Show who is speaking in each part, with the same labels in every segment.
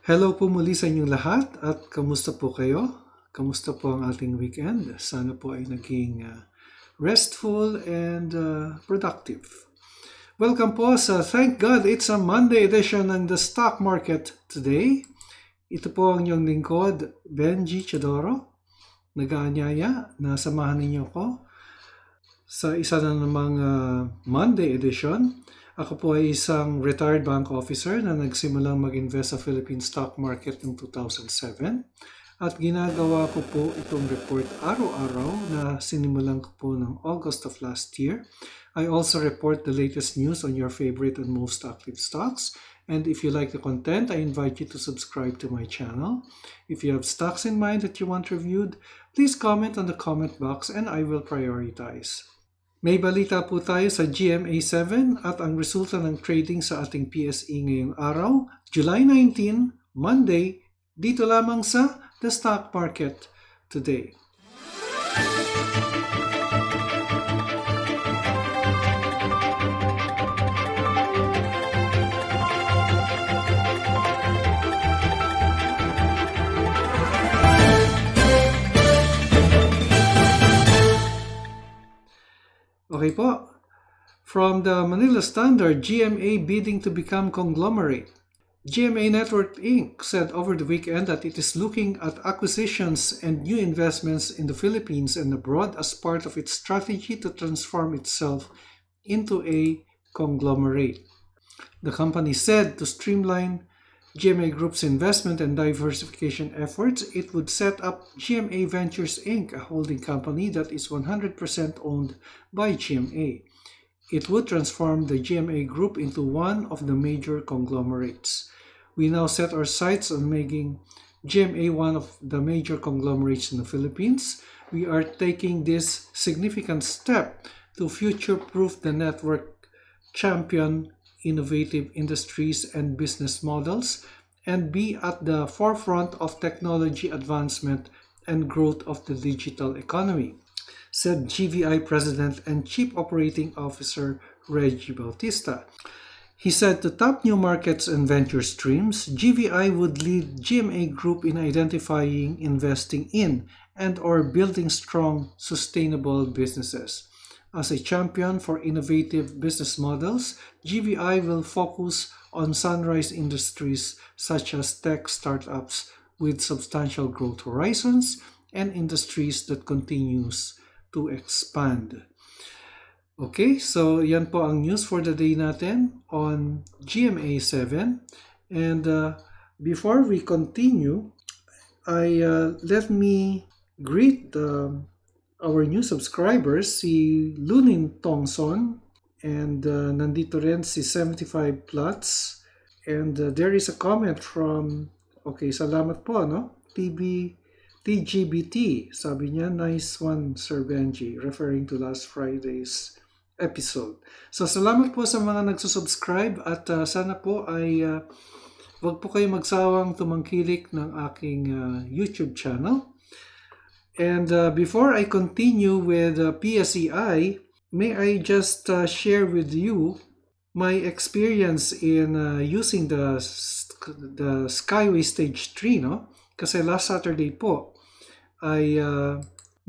Speaker 1: Hello po muli sa inyong lahat at kamusta po kayo? Kamusta po ang ating weekend? Sana po ay naging restful and productive. Welcome po sa Thank God It's a Monday edition ng The Stock Market Today. Ito po ang inyong lingkod, Benji Chadoro. Nag-aanyaya na samahan ninyo ko sa isa na namang Monday edition. Ako po ay isang retired bank officer na nagsimulang mag-invest sa Philippine stock market noong 2007 at ginagawa ko po itong report araw-araw na sinimulan ko po ng August of last year. I also report the latest news on your favorite and most active stocks, and if you like the content, I invite you to subscribe to my channel. If you have stocks in mind that you want reviewed, please comment on the comment box and I will prioritize. May balita po tayo sa GMA7 at ang resulta ng trading sa ating PSE ngayong araw, July 19, Monday, dito lamang sa The Stock Market Today. Okay po. From the Manila Standard, GMA bidding to become conglomerate. GMA Network Inc. said over the weekend that it is looking at acquisitions and new investments in the Philippines and abroad as part of its strategy to transform itself into a conglomerate. The company said to streamline GMA Group's investment and diversification efforts, it would set up GMA Ventures Inc., a holding company that is 100% owned by GMA. It would transform the GMA Group into one of the major conglomerates. We now set our sights on making GMA one of the major conglomerates in the Philippines. We are taking this significant step to future-proof the network, champion innovative industries and business models, and be at the forefront of technology advancement and growth of the digital economy, said GVI President and Chief Operating Officer Reggie Bautista. He said to tap new markets and venture streams, GVI would lead GMA Group in identifying, investing in, and/or building strong, sustainable businesses. As a champion for innovative business models, GVI will focus on sunrise industries such as tech startups with substantial growth horizons and industries that continues to expand. Okay, so yan po ang news for the day natin on GMA7. And before we continue, let me greet our new subscribers, si Lunin Tongson, and nandito rin si 75 Plots. And there is a comment from, okay, salamat po, no? TGBT, sabi niya, nice one, Sir Benji, referring to last Friday's episode. So, salamat po sa mga nagsusubscribe at sana po ay wag po kayo magsawang tumangkilik ng aking YouTube channel. And before I continue with PSEI, may I just share with you my experience in using the Skyway Stage 3, no? Kasi last Saturday po ay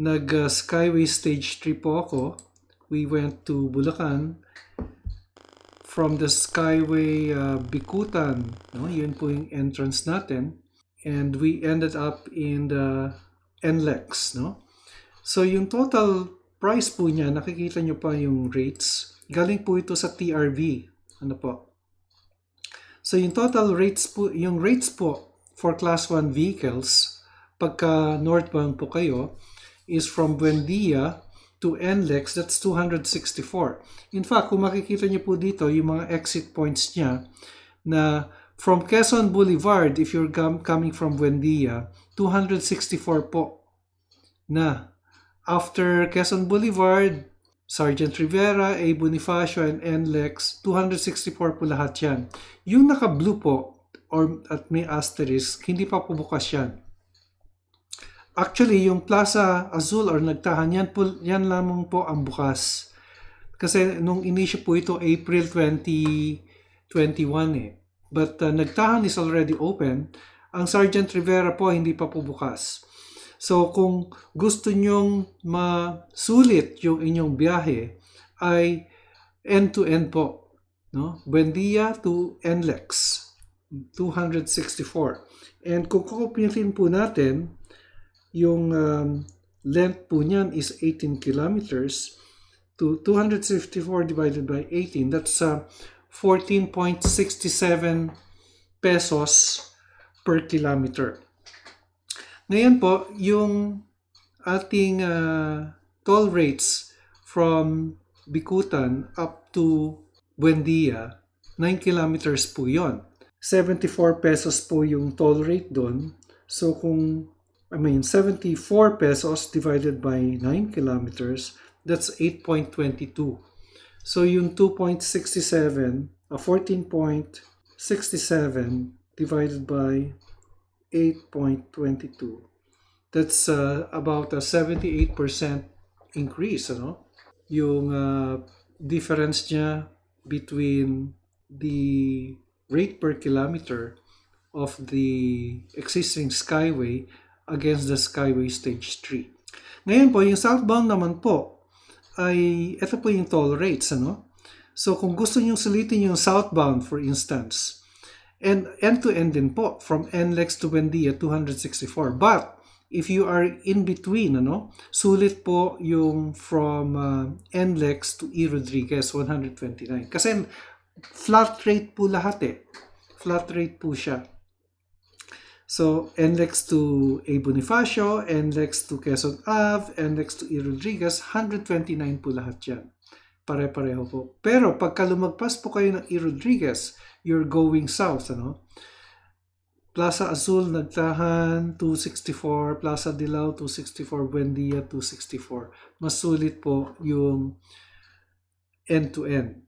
Speaker 1: nag-Skyway Stage 3 po ako. We went to Bulacan from the Skyway Bikutan, no? Yun po yung entrance natin. And we ended up in the NLEX, no? So yung total price po niya, nakikita nyo pa yung rates. Galing po ito sa TRV. Ano po? So yung total rates po, yung rates po for class 1 vehicles, pagka northbound po kayo, is from Buendia to NLEX, that's 264. In fact, kung makikita nyo po dito, yung mga exit points niya, na from Quezon Boulevard, if you're coming from Buendia, 264 po. Na after Quezon Boulevard, Sergeant Rivera, A. Bonifacio, and NLEX, 264 po lahat yan. Yung naka-blue po, at may asterisk, hindi pa po bukas yan. Actually, yung Plaza Azul or Nagtahan, yan lamang po ang bukas. Kasi nung inisyo po ito, April 2021 eh. But Nagtahan is already open. Ang Sergeant Rivera po hindi pa po bukas. So kung gusto nyong masulit yung inyong biyahe ay end-to-end po. No? Buendia to NLEX, 264. And kung kukupitin po natin, yung length po niyan is 18 kilometers to 264 divided by 18. That's 14.67 pesos per kilometer. Ngayon po, yung ating toll rates from Bicutan up to Buendia, 9 kilometers po yon. 74 pesos po yung toll rate doon. So 74 pesos divided by 9 kilometers, that's 8.22. So yung 2.67, 14.67 divided by 8.22, that's about a 78% increase, ano? Yung difference niya between the rate per kilometer of the existing Skyway against the Skyway Stage 3. Ngayon po, yung southbound naman po, ay ito po yung toll rates, ano? So kung gusto niyo sulitin yung southbound, for instance, and end-to-end din po, from NLEX to Buendia, 264. But if you are in between, ano, sulit po yung from NLEX to E. Rodriguez, 129. Kasi flat rate po lahat eh. Flat rate po siya. So, NLEX to A. Bonifacio, NLEX to Quezon Ave, NLEX to E. Rodriguez, 129 po lahat yan. Pare-pareho po. Pero pagka lumagpas po kayo ng E. Rodriguez, you're going south, ano? Plaza Azul, Nagtahan, 264. Plaza Dilao, 264. Buendia, 264. Mas sulit po yung end-to-end.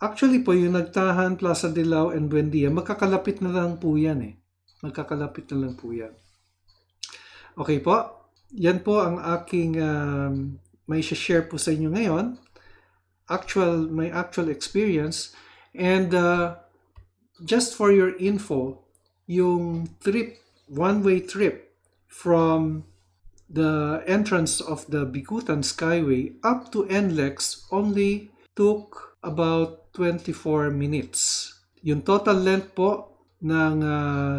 Speaker 1: Actually po, yung Nagtahan, Plaza Dilao, and Buendia, magkakalapit na lang po yan eh. Magkakalapit na lang po yan. Okay po. Yan po ang aking may share po sa inyo ngayon. My actual experience. And just for your info, yung trip, one-way trip from the entrance of the Bicutan Skyway up to NLEX only took about 24 minutes. Yung total length po ng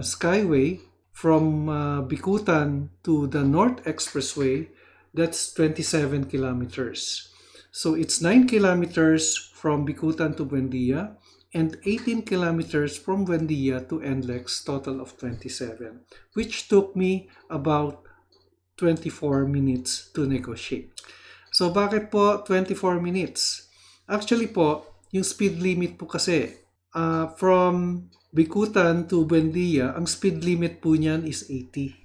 Speaker 1: Skyway from Bicutan to the North Expressway, that's 27 kilometers. So it's 9 kilometers from Bicutan to Buendia and 18 kilometers from Buendia to NLEX, total of 27, which took me about 24 minutes to negotiate. So bakit po 24 minutes? Actually po, yung speed limit po kasi from Bicutan to Buendia, ang speed limit po niyan is 80.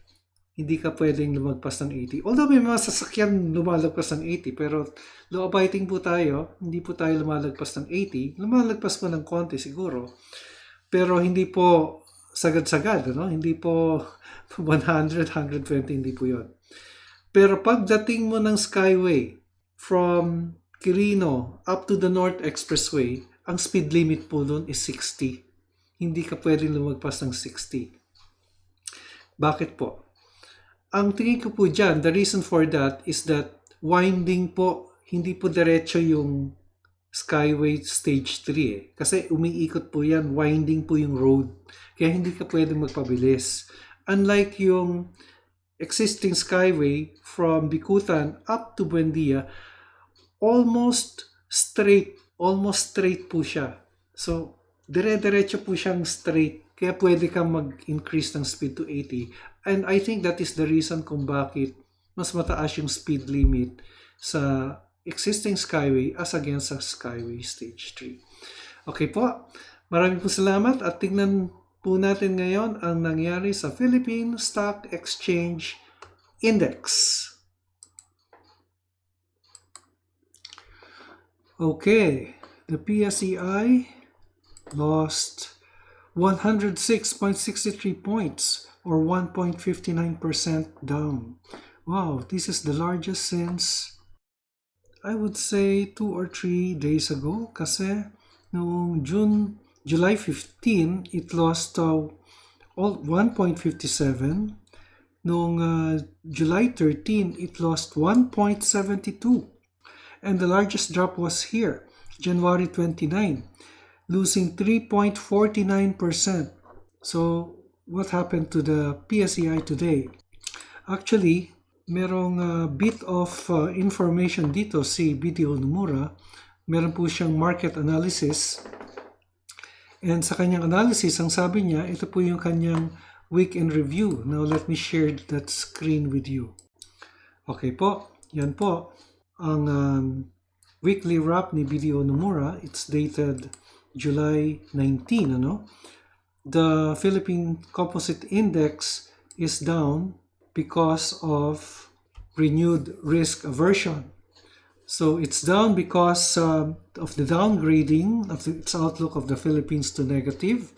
Speaker 1: Hindi ka pwedeng lumagpas ng 80. Although may mga sasakyan lumalagpas ng 80, pero law abiding po tayo, hindi po tayo lumalagpas ng 80. Lumalagpas po ng konti siguro. Pero hindi po sagad-sagad, no? Hindi po 100, 120, hindi po yun. Pero pagdating mo ng Skyway from Quirino up to the North Expressway, ang speed limit po doon is 60. Hindi ka pwedeng lumagpas ng 60. Bakit po? Ang tingin ko po dyan, the reason for that is that winding po, hindi po diretso yung Skyway Stage 3 eh. Kasi umiikot po yan, winding po yung road. Kaya hindi ka pwedeng magpabilis. Unlike yung existing Skyway from Bicutan up to Buendia, almost straight po siya. So, dire-diretso po siyang straight. Kaya pwede kang mag-increase ng speed to 80. And I think that is the reason kung bakit mas mataas yung speed limit sa existing Skyway as against sa Skyway Stage 3. Okay po. Maraming po salamat at tingnan po natin ngayon ang nangyari sa Philippine Stock Exchange Index. Okay. The PSEI lost 106.63 points or 1.59% down. Wow, this is the largest since I would say 2 or 3 days ago kasi noong June July 15, it lost 1.57. Noong July 13, it lost 1.72. And the largest drop was here, January 29, losing 3.49%. So what happened to the PSEI today? Actually, merong bit of information dito si BDO Nomura. Meron po siyang market analysis. And sa kanyang analysis, ang sabi niya, ito po yung kanyang weekend review. Now, let me share that screen with you. Okay po, yan po. Ang weekly wrap ni BDO Nomura, it's dated July 19, ano? The Philippine Composite Index is down because of renewed risk aversion. So it's down because of the downgrading of its outlook of the Philippines to negative,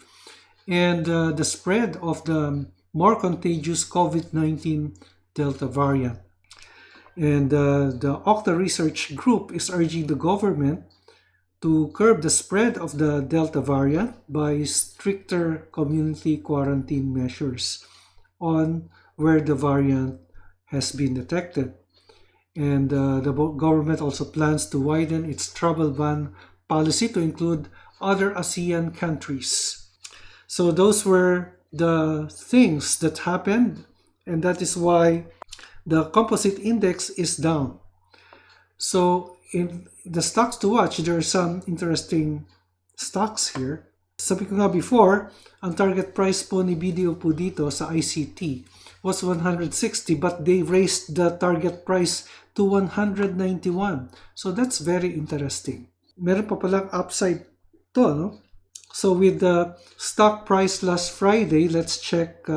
Speaker 1: and the spread of the more contagious COVID-19 Delta variant. And the Okta Research Group is urging the government to curb the spread of the Delta variant by stricter community quarantine measures on where the variant has been detected. And the government also plans to widen its travel ban policy to include other ASEAN countries. So those were the things that happened, and that is why the composite index is down. So in the stocks to watch, there are some interesting stocks here. Sabi ko nga before, ang target price po ni BDO po dito sa ICT was 160, but they raised the target price to 191. So that's very interesting. Meron pa palang upside to, no? So with the stock price last Friday, let's check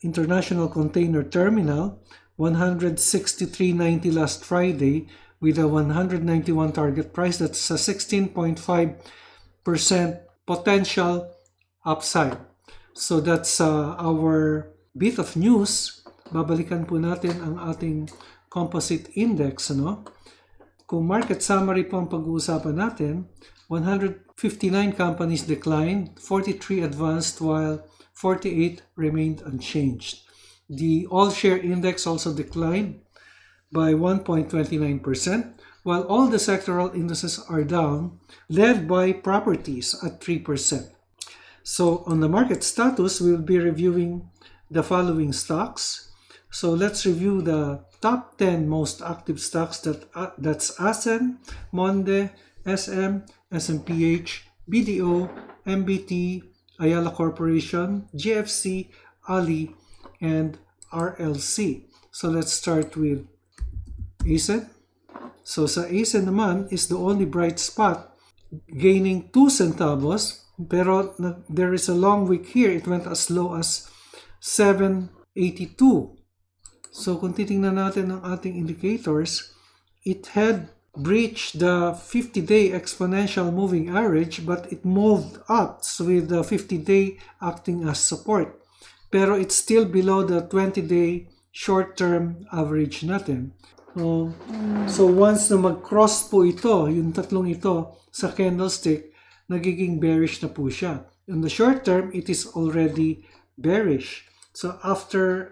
Speaker 1: International Container Terminal, 163.90 last Friday with a 191 target price. That's a 16.5% potential upside. So that's our bit of news. Babalikan po natin ang ating composite index, ano? Kung market summary po ang pag-uusapan natin, 159 companies declined, 43 advanced, while 48 remained unchanged. The all-share index also declined by 1.29%, while all the sectoral indices are down, led by properties at 3%. So on the market status, we'll be reviewing the following stocks. So let's review the top 10 most active stocks. That's ACEN, MONDE, SM, SMPH, BDO, MBT, Ayala Corporation, GFC, Ali, and RLC. So let's start with ACEN. So sa ACEN naman is the only bright spot, gaining 2 centavos. Pero there is a long week here. It went as low as 782. So kung titingnan natin ang ating indicators, it had breached the 50-day exponential moving average, but it moved up with the 50-day acting as support. Pero it's still below the 20-day short-term average natin. So once na mag-cross po ito, yung tatlong ito sa candlestick, nagiging bearish na po siya. In the short term, it is already bearish. So after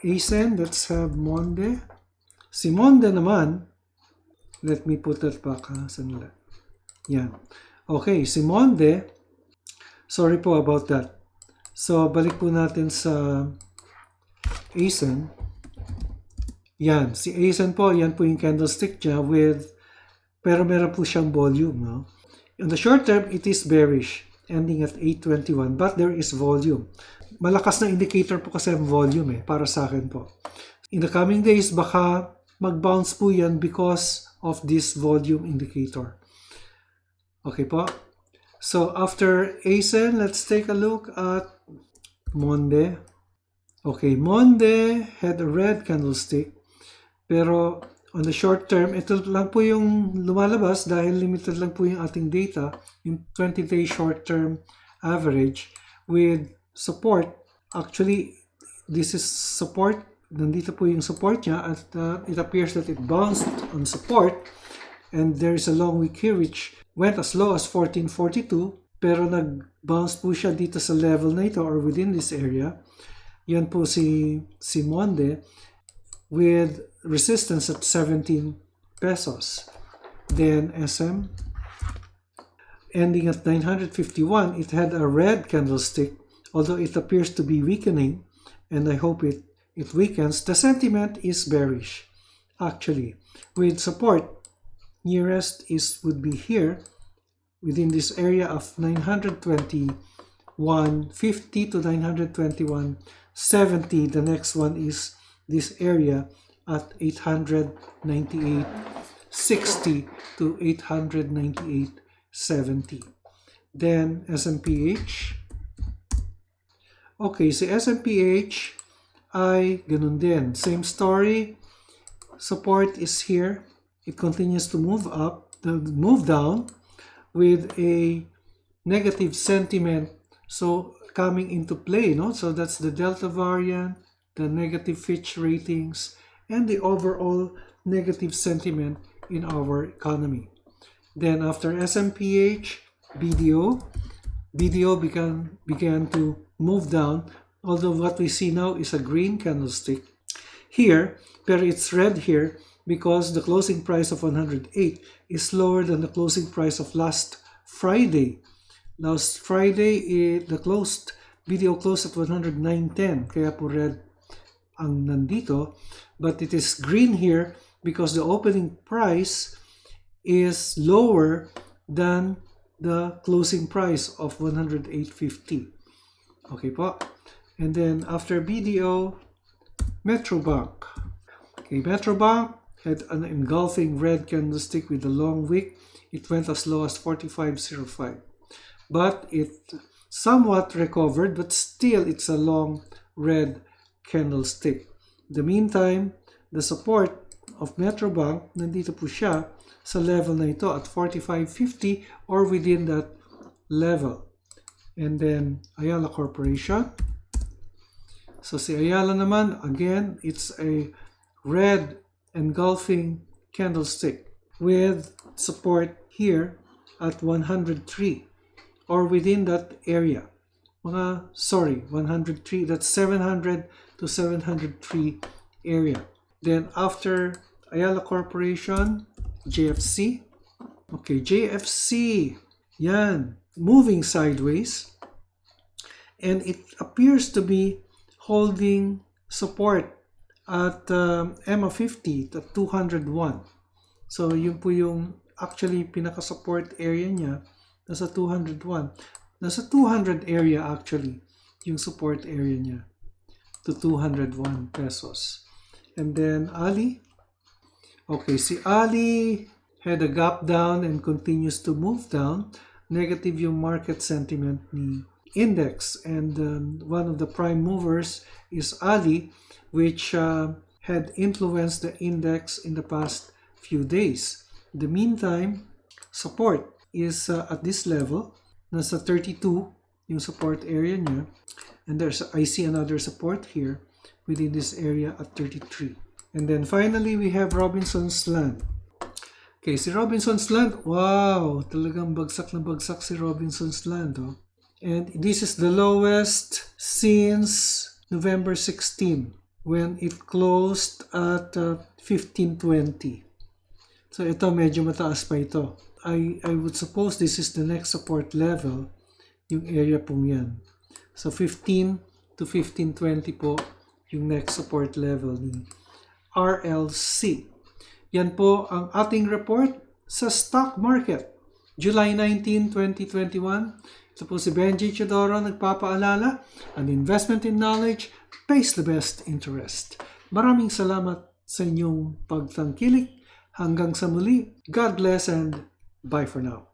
Speaker 1: ACEN, let's have MONDE. Si MONDE naman, let me put that back sandali. Yan. Okay, si MONDE, sorry po about that. So balik po natin sa ACEN. Yan, si ACEN po, yan po yung candlestick niya pero meron po siyang volume, no? In the short term, it is bearish, ending at 821, but there is volume. Malakas na indicator po kasi ang volume para sa akin po. In the coming days, baka mag-bounce po yan because of this volume indicator. Okay po. So after ACEN, let's take a look at MONDE. Okay, MONDE had a red candlestick, pero on the short term, ito lang po yung lumalabas dahil limited lang po yung ating data, yung 20-day short-term average with support. Actually, this is support. Nandito po yung support niya at it appears that it bounced on support, and there is a long wick here which went as low as 1442, pero nag-bounce po siya dito sa level na ito or within this area. Yan po si MONDE with resistance at 17 pesos. Then SM ending at 951, it had a red candlestick, although it appears to be weakening, and I hope it weakens. The sentiment is bearish, actually, with support nearest would be here within this area of 921.50 to 921.70. The next one is this area at 898.60 to 898.70. Then SMPH. Okay, si SMPH ay ganun din. Same story. Support is here. It continues to move down with a negative sentiment. So coming into play, no? So that's the Delta variant, the negative Fitch ratings, and the overall negative sentiment in our economy. Then after SMPH, BDO began to move down, although what we see now is a green candlestick here, but it's red here because the closing price of 108 is lower than the closing price of last Friday. Last Friday, the BDO closed at 109.10, kaya po red ang nandito, but it is green here because the opening price is lower than the closing price of 108.50. Okay po. And then after BDO, Metrobank. Okay, Metrobank had an engulfing red candlestick with a long wick. It went as low as 45.05. But it somewhat recovered, but still it's a long red candlestick. In the meantime, the support of Metrobank, nandito po siya sa level na ito at 45.50 or within that level. And then Ayala Corporation. So si Ayala naman, again, it's a red engulfing candlestick with support here at 103 or within that area. 103, that's 700 to 703 area. Then after Ayala Corporation, JFC. Okay, JFC, yan, moving sideways, and it appears to be holding support at MA50 at 201. So yun po yung actually pinaka-support area niya, nasa 201. Nasa 200 area actually yung support area niya to 201 pesos. And then Ali. Okay, si Ali had a gap down and continues to move down. Negative yung market sentiment ni index, and one of the prime movers is Ali, which had influenced the index in the past few days. In the meantime, support is at this level. Nasa 32 yung support area niya, and I see another support here within this area at 33. And then finally, we have Robinson's Land. Okay, si Robinson's Land, wow, talagang bagsak na bagsak si Robinson's Land. Oh. And this is the lowest since November 16 when it closed at 1520. So ito, medyo mataas pa ito. I would suppose this is the next support level, yung area pong yan. So 15 to 1520 po yung next support level ni RLC. Yan po ang ating report sa stock market. July 19, 2021. Ito po si Benji Chodoro nagpapaalala, an investment in knowledge pays the best interest. Maraming salamat sa inyong pagtangkilik. Hanggang sa muli, God bless and bye for now.